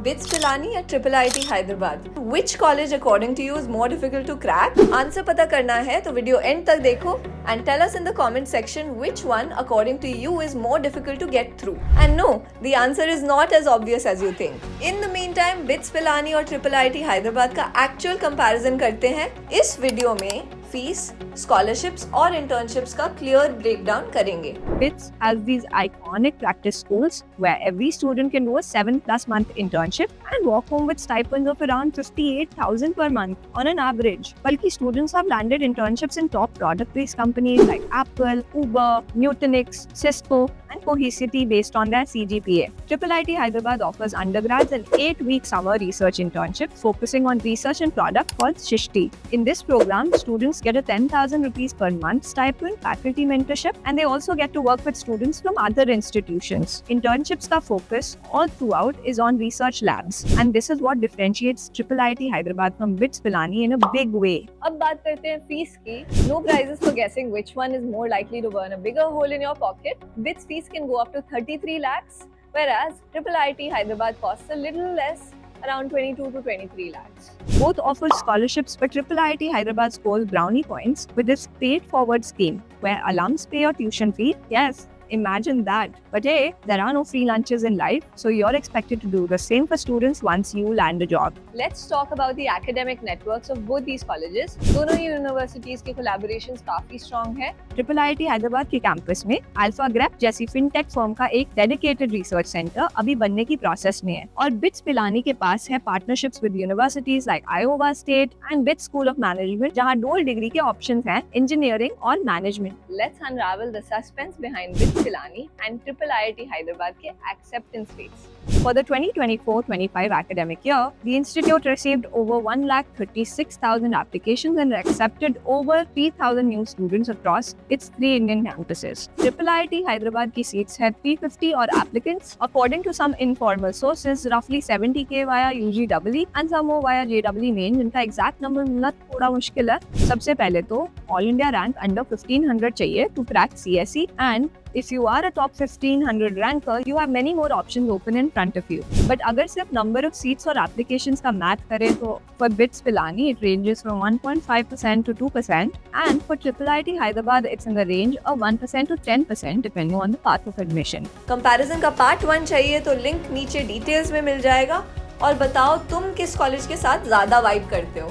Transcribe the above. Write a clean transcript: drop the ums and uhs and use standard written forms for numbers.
BITS Pilani या IIIT Hyderabad? Which college according to you is more difficult to crack? Answer पता करना है तो वीडियो एंड तक देखो and tell us in the comment section which one according to you is more difficult to get through. And no, the answer is not as obvious as you think. In the meantime, BITS Pilani और IIIT Hyderabad का actual comparison करते हैं इस video में fees, scholarships और internships का clear breakdown करेंगे. BITS has these iconic practice schools where every student can do a 7+ month internship and walk home with stipends of around 58,000 per month on an average. Balki students have landed internships in top product-based companies like Apple, Uber, Nutanix, Cisco, and Cohesity based on their CGPA. IIIT Hyderabad offers undergrads an 8-week summer research internship focusing on research and product called Shishti. In this program, students get a 10,000 rupees per month stipend, faculty mentorship, and they also get to work with students from other institutions. Internships ka focus all throughout is on research labs, and this is what differentiates IIIT Hyderabad from BITS Pilani in a big way. अब बात करते हैं fees की. No prizes for guessing which one is more likely to burn a bigger hole in your pocket. BITS fees can go up to 33 lakhs, whereas IIIT Hyderabad costs a little less, around 22 to 23 lakhs. Both offer scholarships, but IIIT Hyderabad scores brownie points with this paid-forward scheme where alums pay your tuition fee. Yes, imagine that. But hey, there are no free lunches in life, so you're expected to do the same for students once you land a job. Let's talk about the academic networks of both these colleges. दोनों ही universities के collaborations काफी strong है. IIIT Hyderabad के campus में Alpha Grep जैसी fintech firm का एक dedicated research centre अभी बनने की प्रोसेस में है, और BITS पिलानी के पास है partnerships with universities like Iowa state and BITS school of management, जहां डुअल डिग्री के ऑप्शंस हैं इंजीनियरिंग और management. Let's unravel the suspense behind BITS Pilani and IIIT Hyderabad के acceptance rates. For the 2024-25 academic year, the institute received over 136,000 applications and accepted over 3,000 new students across its 3 Indian campuses. IIIT Hyderabad की seats had 350 और applicants. According to some informal sources, roughly 70k via UGEE and some more via JEE main, जिनका exact number मिलना थोड़ा मुश्किल है. सबसे पहले तो All India rank under 1500 चाहिए to crack CSE, and if you are a top 1500 ranker, you have many more options open in front of you. But अगर सिर्फ number of seats और applications का math करें तो for BITS Pilani it ranges from 1.5% to 2%, and for IIIT Hyderabad it's in the range of 1% to 10% depending on the path of admission. Comparison का part 1 चाहिए तो link नीचे details में मिल जाएगा. और बताओ तुम किस कॉलेज के साथ ज्यादा वाइब करते हो.